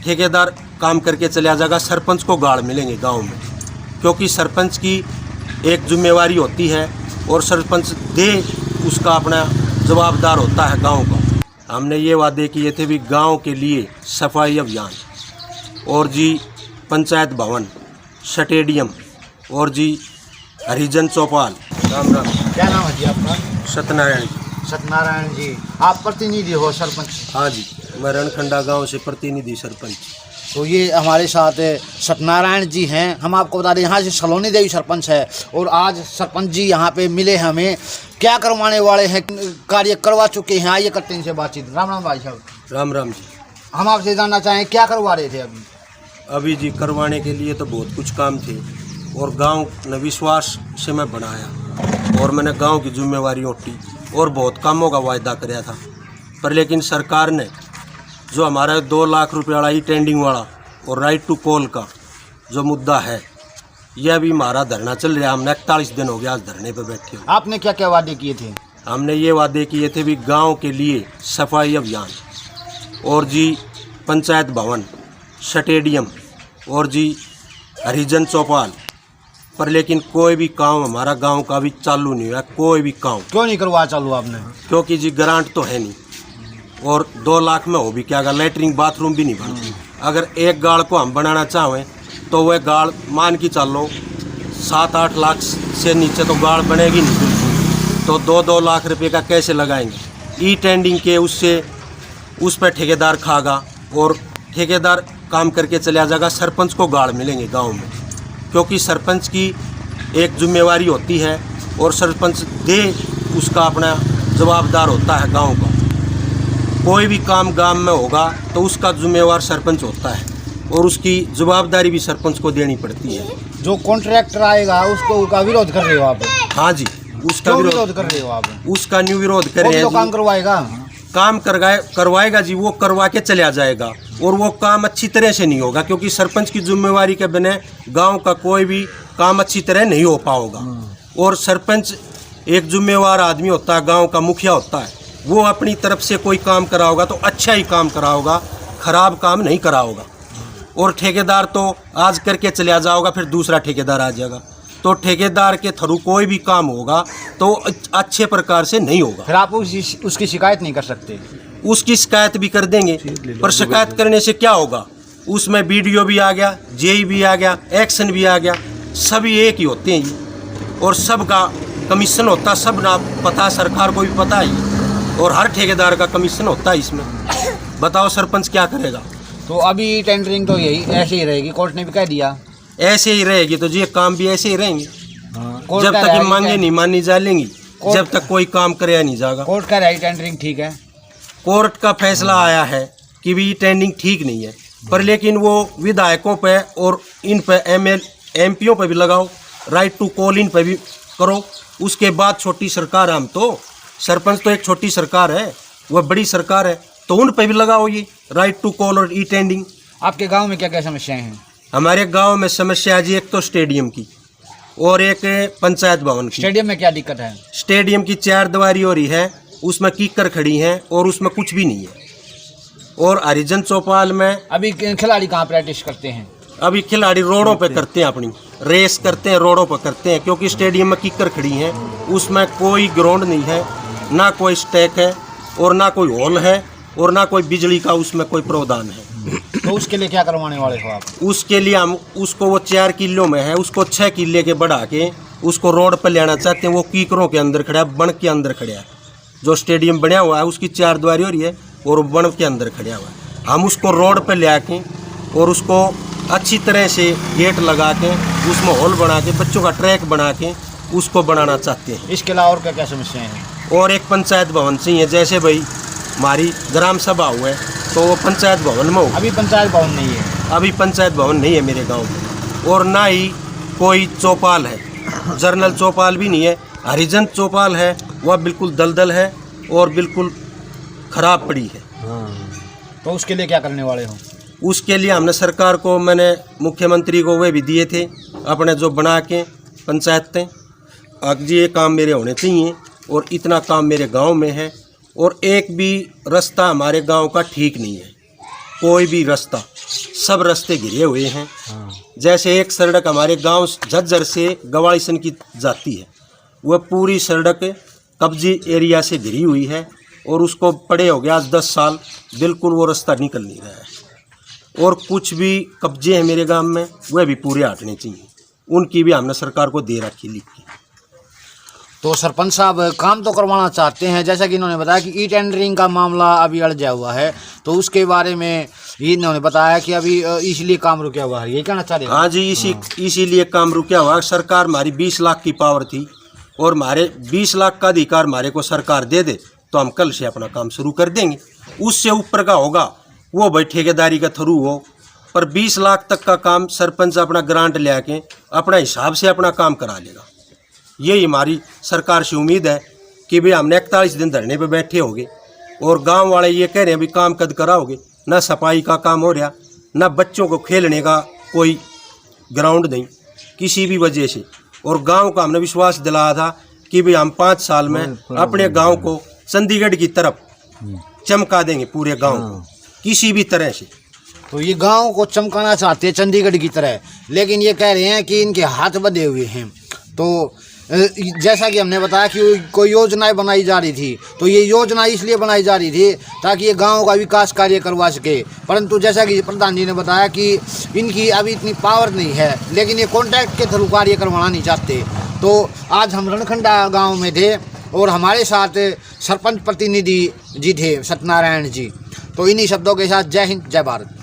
ठेकेदार काम करके चला जाएगा, सरपंच को गाड़ मिलेंगे गांव में, क्योंकि सरपंच की एक जिम्मेवारी होती है और सरपंच दे उसका अपना जवाबदार होता है गांव का। हमने ये वादे किए थे भी गांव के लिए सफाई अभियान और जी पंचायत भवन, स्टेडियम और जी हरिजन चौपाल। राम राम। क्या नाम है जी आपका? सत्यनारायण। सत्यनारायण जी, आप प्रतिनिधि हो सरपंच? हाँ जी, मैं रणखंडा गांव से प्रतिनिधि सरपंच। तो ये हमारे साथ सत्यनारायण जी हैं। हम आपको बता दें यहाँ से सलोनी देवी सरपंच है और आज सरपंच जी यहाँ पे मिले हमें। क्या करवाने वाले हैं, कार्य करवा चुके हैं, आइए करते हैं इनसे बातचीत। राम राम भाई साहब। राम राम जी। हम आपसे जानना चाहें क्या करवा रहे थे अभी जी करवाने के लिए तो बहुत कुछ काम थे और गांव ने विश्वास से मैं बनाया और मैंने गांव की जिम्मेवारी उठी और बहुत कामों का वायदा कराया था, पर लेकिन सरकार ने जो हमारा 2 लाख रुपये वाला टेंडिंग वाला और राइट टू कॉल का जो मुद्दा है, यह भी हमारा धरना चल रहा है। हमने 41 दिन हो गया आज धरने पर बैठे हुए। आपने क्या क्या वादे किए थे? हमने ये वादे किए थे भी गांव के लिए सफाई अभियान और जी पंचायत भवन, स्टेडियम और जी हरिजन चौपाल, पर लेकिन कोई भी काम हमारा गांव का भी चालू नहीं हुआ। कोई भी काम क्यों नहीं करवा चालू आपने? क्योंकि जी ग्रांट तो है नहीं और 2 लाख में हो भी क्या, अगर लैट्रिन बाथरूम भी नहीं बनती। अगर एक गाड़ को हम बनाना चाहें तो वह गाड़ मान के चलो 7-8 लाख से नीचे तो गाड़ बनेगी नहीं बिल्कुल। तो 2-2 लाख रुपए का कैसे लगाएंगे? ई टेंडिंग के उससे उस पर ठेकेदार खागा और ठेकेदार काम करके चला जाएगा, सरपंच को गाड़ मिलेंगे गांव में, क्योंकि सरपंच की एक जिम्मेवारी होती है और सरपंच दे उसका अपना जवाबदार होता है गांव का। कोई भी काम गांव में होगा तो उसका जिम्मेवार सरपंच होता है और उसकी जवाबदारी भी सरपंच को देनी पड़ती है। जो कॉन्ट्रैक्टर आएगा उसको का विरोध कर रहे हो आप? हाँ जी, उसका विरोध कर रहे हो आप? उसका न्यू विरोध कर रहे हैं। काम करवाएगा, काम करवाएगा जी, वो करवा के चला जाएगा और वो काम अच्छी तरह से नहीं होगा, क्योंकि सरपंच की जिम्मेवारी के बिना गांव का कोई भी काम अच्छी तरह नहीं हो पाएगा। और सरपंच एक जिम्मेवार आदमी होता है, गांव का मुखिया होता है, वो अपनी तरफ से कोई काम कराओगा तो अच्छा ही काम कराओगा, खराब काम नहीं कराओगा। और ठेकेदार तो आज करके चला जाओगा, फिर दूसरा ठेकेदार आ जाएगा, तो ठेकेदार के थ्रू कोई भी काम होगा तो अच्छे प्रकार से नहीं होगा। फिर आप उसकी शिकायत नहीं कर सकते? उसकी शिकायत भी कर देंगे, पर शिकायत करने से क्या होगा? उसमें बीडीओ भी आ गया, जेई भी आ गया, एक्शन भी आ गया, सभी एक ही होते हैं और सबका कमीशन होता, सब ना पता, सरकार को भी पता है और हर ठेकेदार का कमीशन होता है इसमें। बताओ सरपंच क्या करेगा? तो अभी टेंडरिंग तो यही ऐसे ही रहेगी, कोर्ट ने भी कह दिया ऐसे ही रहेगी, तो ये काम भी ऐसे ही रहेंगे। जब तक ये मांगे नहीं मानी जा लेंगी, जब तक कोई काम करे नहीं जाएगा। कोर्ट कह रहा है टेंडरिंग ठीक है। कोर्ट का फैसला आया है कि भी टेंडिंग ठीक नहीं है, पर लेकिन वो विधायकों पे और इन पे एमपीओ पे भी लगाओ, राइट टू कॉल इन पे भी करो। उसके बाद छोटी सरकार, हम तो सरपंच तो एक छोटी सरकार है, वह बड़ी सरकार है, तो उन पे भी लगाओ ये राइट टू कॉल और ई टेंडिंग। आपके गांव में क्या क्या समस्याएं हैं? हमारे गांव में समस्या है जी, एक तो स्टेडियम की और एक पंचायत भवन की। स्टेडियम में क्या दिक्कत है? स्टेडियम की 4 दीवारी हो रही है, उसमें कीकर खड़ी हैं और उसमें कुछ भी नहीं है। और हरिजन चौपाल में अभी खिलाड़ी कहाँ प्रैक्टिस करते हैं? अभी खिलाड़ी रोडों पे करते हैं, अपनी रेस करते हैं, रोडों पर करते हैं, क्योंकि स्टेडियम में कीकर खड़ी हैं, उसमें कोई ग्राउंड नहीं है, ना कोई स्टैक है और ना कोई हॉल है और ना कोई बिजली का उसमें कोई प्रावधान है। तो उसके लिए क्या करवाने वाले हो आप? उसके लिए हम उसको, वो 4 किलो में है, उसको 6 किले के बढ़ा के उसको रोड पर लेना चाहते हैं। वो कीकरों के अंदर खड़ा है, बन के अंदर खड़ा है। जो स्टेडियम बना हुआ है उसकी 4 दीवारी हो रही है और बन के अंदर खड़ा हुआ है। हम उसको रोड पर ले आके और उसको अच्छी तरह से गेट लगा के, उसमें हॉल बना के, बच्चों का ट्रैक बना के उसको बनाना चाहते हैं। इसके अलावा और क्या क्या समस्याएं हैं? और एक पंचायत भवन चाहिए, जैसे भाई हमारी ग्राम सभा हुआ है तो वो पंचायत भवन में हो। अभी पंचायत भवन नहीं है? अभी पंचायत भवन नहीं है मेरे गांव में, और ना ही कोई चौपाल है, जर्नल चौपाल भी नहीं है। हरिजन चौपाल है, वह बिल्कुल दलदल है और बिल्कुल खराब पड़ी है। तो उसके लिए क्या करने वाले हो? उसके लिए हमने सरकार को, मैंने मुख्यमंत्री को वे भी दिए थे अपने जो बना के पंचायतें, अब ये काम मेरे होने चाहिए और इतना काम मेरे गांव में है। और एक भी रास्ता हमारे गांव का ठीक नहीं है, कोई भी रास्ता। सब रास्ते घिरे हुए हैं। जैसे एक सड़क हमारे गांव झज्जर से गवालीसन की जाती है, वह पूरी सड़क कब्जी एरिया से घिरी हुई है और उसको पड़े हो गया 10 साल, बिल्कुल वो रास्ता निकल नहीं रहा है। और कुछ भी कब्जे हैं मेरे गांव में, वह भी पूरे हटने चाहिए, उनकी भी हमने सरकार को दे रखी लिख के। तो सरपंच साहब काम तो करवाना चाहते हैं, जैसा कि इन्होंने बताया कि ई टेंडरिंग का मामला अभी अड़जा हुआ है, तो उसके बारे में इन्होंने बताया कि अभी इसलिए काम रुका हुआ है, ये कहना चाह रहे हैं? हाँ जी, इसीलिए काम रुका हुआ है। सरकार हमारी 20 लाख की पावर थी और हमारे 20 लाख का अधिकार हमारे को सरकार दे दे तो हम कल से अपना काम शुरू कर देंगे। उससे ऊपर का होगा वो भाई ठेकेदारी का थ्रू हो, पर 20 लाख तक का काम सरपंच अपना ग्रांट ले आके अपना हिसाब से अपना काम करा लेगा। यही हमारी सरकार से उम्मीद है कि भाई हमने 41 दिन धरने पे बैठे होंगे और गांव वाले ये कह रहे हैं भी काम कद कराओगे, ना सफाई का काम हो रहा, ना बच्चों को खेलने का कोई ग्राउंड नहीं किसी भी वजह से। और गांव का हमने विश्वास दिलाया था कि भाई हम 5 साल में अपने गांव को चंडीगढ़ की तरफ चमका देंगे, पूरे गांव को किसी भी तरह से। तो ये गांव को चमकाना चाहते हैं चंडीगढ़ की तरह, लेकिन ये कह रहे हैं कि इनके हाथ बंधे हुए हैं। तो जैसा कि हमने बताया कि कोई योजनाएं बनाई जा रही थी, तो ये योजना इसलिए बनाई जा रही थी ताकि ये गांव का विकास कार्य करवा सके, परंतु जैसा कि प्रधान जी ने बताया कि इनकी अभी इतनी पावर नहीं है, लेकिन ये कॉन्ट्रैक्ट के थ्रू कार्य करवाना नहीं चाहते। तो आज हम रणखंडा गाँव में थे और हमारे साथ सरपंच प्रतिनिधि जी थे सत्यनारायण जी। तो इन्हीं शब्दों के साथ जय हिंद जय भारत।